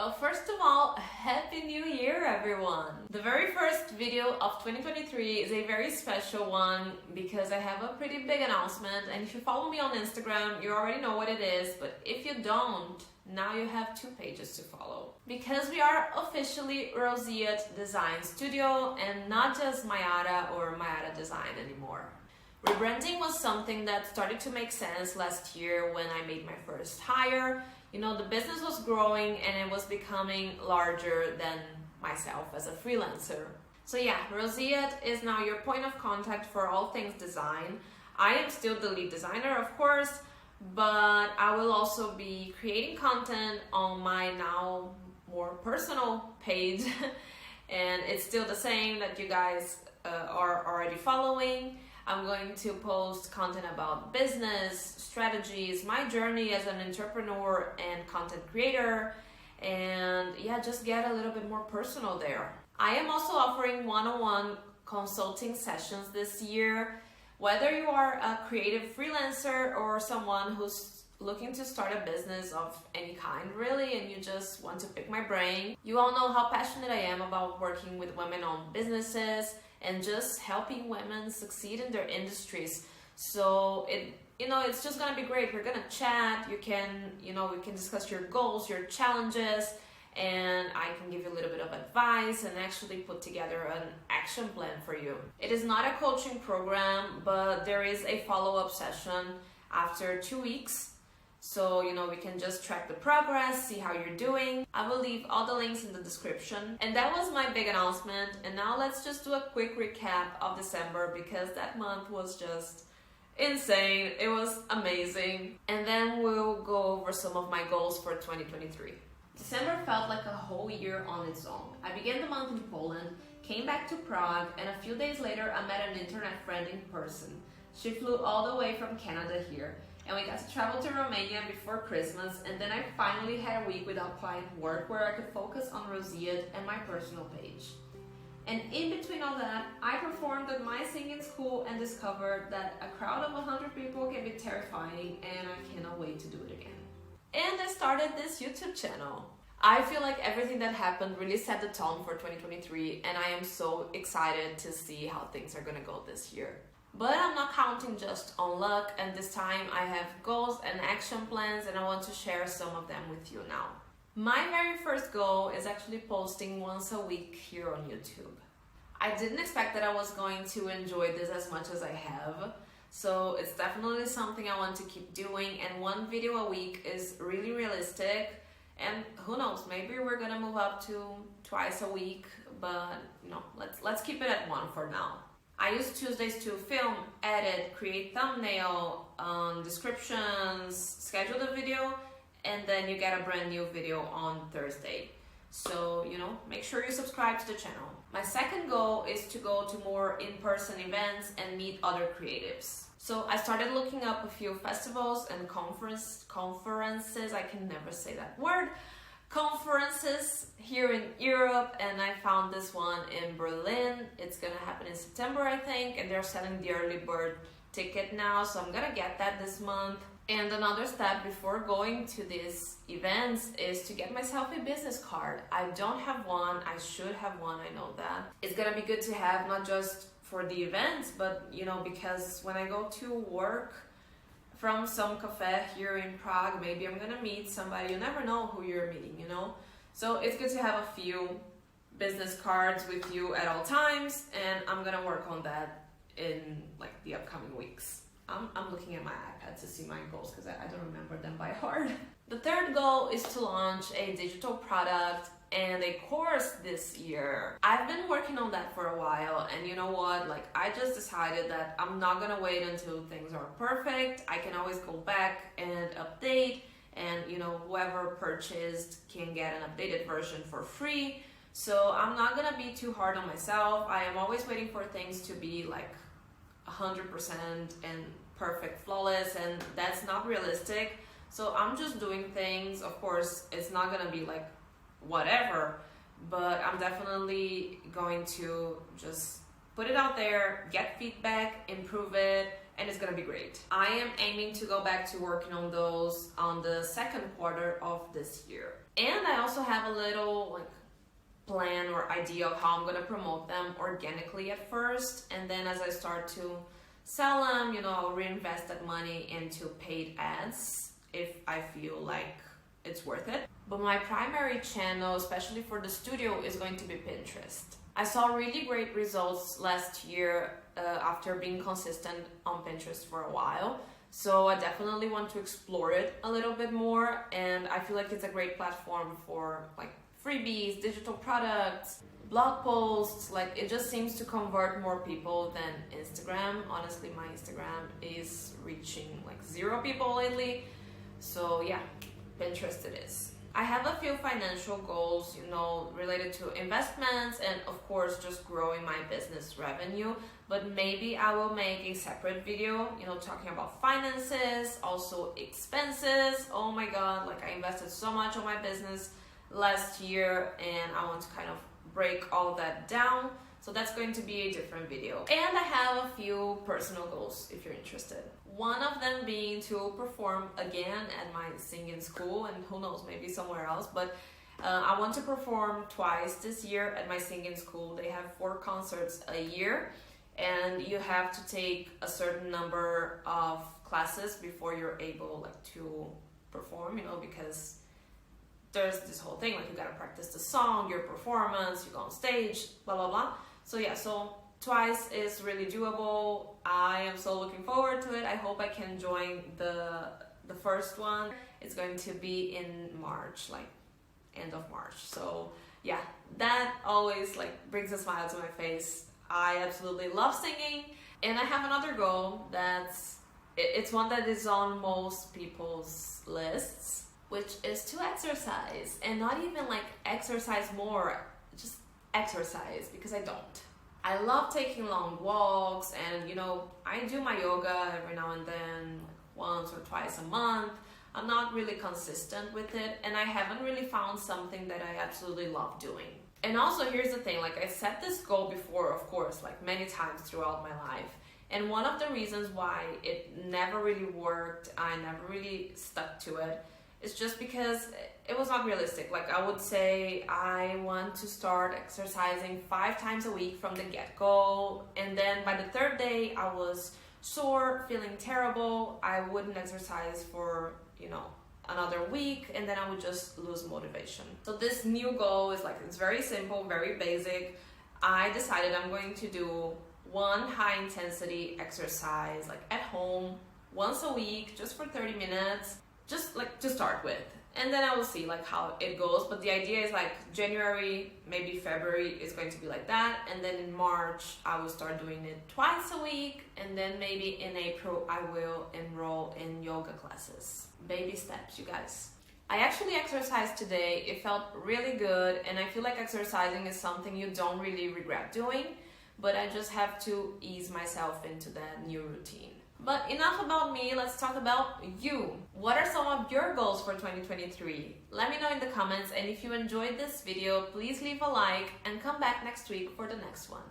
Well, first of all, Happy New Year, everyone! The very first video of 2023 is a very special one because I have a pretty big announcement, and if you follow me on Instagram, you already know what it is, but if you don't, now you have 2 pages to follow. Because we are officially Roseate Design Studio and not just Mayara or Mayara Design anymore. Rebranding was something that started to make sense last year when I made my first hire. You know, the business was growing and it was becoming larger than myself as a freelancer. So yeah, Roseate is now your point of contact for all things design. I am still the lead designer, of course, but I will also be creating content on my now more personal page. And it's still the same that you guys are already following. I'm going to post content about business, strategies, my journey as an entrepreneur and content creator, and yeah, just get a little bit more personal there. I am also offering one-on-one consulting sessions this year. Whether you are a creative freelancer or someone who's looking to start a business of any kind really, and you just want to pick my brain. You all know how passionate I am about working with women-owned businesses and just helping women succeed in their industries. So it's just gonna be great. We're gonna chat. We can discuss your goals, your challenges, and I can give you a little bit of advice and actually put together an action plan for you. It is not a coaching program, but there is a follow-up session after 2 weeks. So, we can just track the progress, see how you're doing. I will leave all the links in the description. And that was my big announcement. And now let's just do a quick recap of December because that month was just insane. It was amazing. And then we'll go over some of my goals for 2023. December felt like a whole year on its own. I began the month in Poland, came back to Prague, and a few days later I met an internet friend in person. She flew all the way from Canada here. And we got to travel to Romania before Christmas, and then I finally had a week without client work where I could focus on Roseate and my personal page. And in between all that, I performed at my singing school and discovered that a crowd of 100 people can be terrifying, and I cannot wait to do it again. And I started this YouTube channel. I feel like everything that happened really set the tone for 2023, and I am so excited to see how things are gonna go this year. But I'm not counting just on luck, and this time I have goals and action plans, and I want to share some of them with you now. My very first goal is actually posting once a week here on YouTube. I didn't expect that I was going to enjoy this as much as I have, so it's definitely something I want to keep doing, and 1 video a week is really realistic, and who knows, maybe we're gonna move up to twice a week, but let's keep it at 1 for now. I use Tuesdays to film, edit, create thumbnail, descriptions, schedule the video, and then you get a brand new video on Thursday. So, make sure you subscribe to the channel. My second goal is to go to more in-person events and meet other creatives. So I started looking up a few festivals and conferences, I can never say that word, conferences here in Europe, and I found this one in Berlin. It's gonna happen in September, I think, and they're selling the early bird ticket now, so I'm gonna get that this month. And another step before going to these events is to get myself a business card. I don't have one. I should have one, I know that. It's gonna be good to have, not just for the events, but because when I go to work from some cafe here in Prague, maybe I'm gonna meet somebody. You never know who you're meeting, So it's good to have a few business cards with you at all times, and I'm gonna work on that in the upcoming weeks. I'm looking at my iPad to see my goals because I don't remember them by heart. The third goal is to launch a digital product and a course this year. I've been working on that for a while, and you know what, I just decided that I'm not gonna wait until things are perfect. I can always go back and update, and whoever purchased can get an updated version for free. So I'm not gonna be too hard on myself. I am always waiting for things to be 100% and perfect, flawless, and that's not realistic. So I'm just doing things. Of course, it's not gonna be whatever, but I'm definitely going to just put it out there, get feedback, improve it, and it's gonna be great. I am aiming to go back to working on those on the second quarter of this year. And I also have a little like plan or idea of how I'm gonna promote them organically at first, and then as I start to sell them, you know, I'll reinvest that money into paid ads if I feel like it's worth it. But my primary channel, especially for the studio, is going to be Pinterest. I saw really great results last year after being consistent on Pinterest for a while. So I definitely want to explore it a little bit more, and I feel like it's a great platform for like freebies, digital products, blog posts. Like, it just seems to convert more people than Instagram. Honestly, my Instagram is reaching like 0 people lately. So yeah, Pinterest it is. I have a few financial goals, you know, related to investments and of course just growing my business revenue, but maybe I will make a separate video, you know, talking about finances, also expenses. Oh my god, like I invested so much on my business last year and I want to kind of break all that down. So that's going to be a different video. And I have a few personal goals if you're interested. One of them being to perform again at my singing school, and who knows, maybe somewhere else, but I want to perform twice this year at my singing school. They have 4 concerts a year and you have to take a certain number of classes before you're able like to perform, you know, because there's this whole thing, like you gotta practice the song, your performance, you go on stage, blah blah blah. So yeah, so twice is really doable. I am so looking forward to it. I hope I can join the first one. It's going to be in March, like end of March. So yeah, that always like brings a smile to my face. I absolutely love singing. And I have another goal it's one that is on most people's lists, which is to exercise, and not even like exercise more, just exercise, because I don't. I love taking long walks, and you know, I do my yoga every now and then, like once or twice a month. I'm not really consistent with it, and I haven't really found something that I absolutely love doing. And also, here's the thing, like I set this goal before, of course, like many times throughout my life. And one of the reasons why it never really worked, I never really stuck to it, it's just because it was not realistic. Like I would say I want to start exercising 5 times a week from the get-go, and then by the 3rd day I was sore, feeling terrible. I wouldn't exercise for, you know, another week, and then I would just lose motivation. So this new goal is like, it's very simple, very basic. I decided I'm going to do 1 high intensity exercise like at home once a week, just for 30 minutes. Just like to start with, and then I will see like how it goes. But the idea is like January, maybe February is going to be like that, and then in March I will start doing it twice a week, and then maybe in April I will enroll in yoga classes. Baby steps, you guys. I actually exercised today. It felt really good, and I feel like exercising is something you don't really regret doing, but I just have to ease myself into that new routine. But enough about me, let's talk about you. What are some of your goals for 2023? Let me know in the comments, and if you enjoyed this video, please leave a like and come back next week for the next one.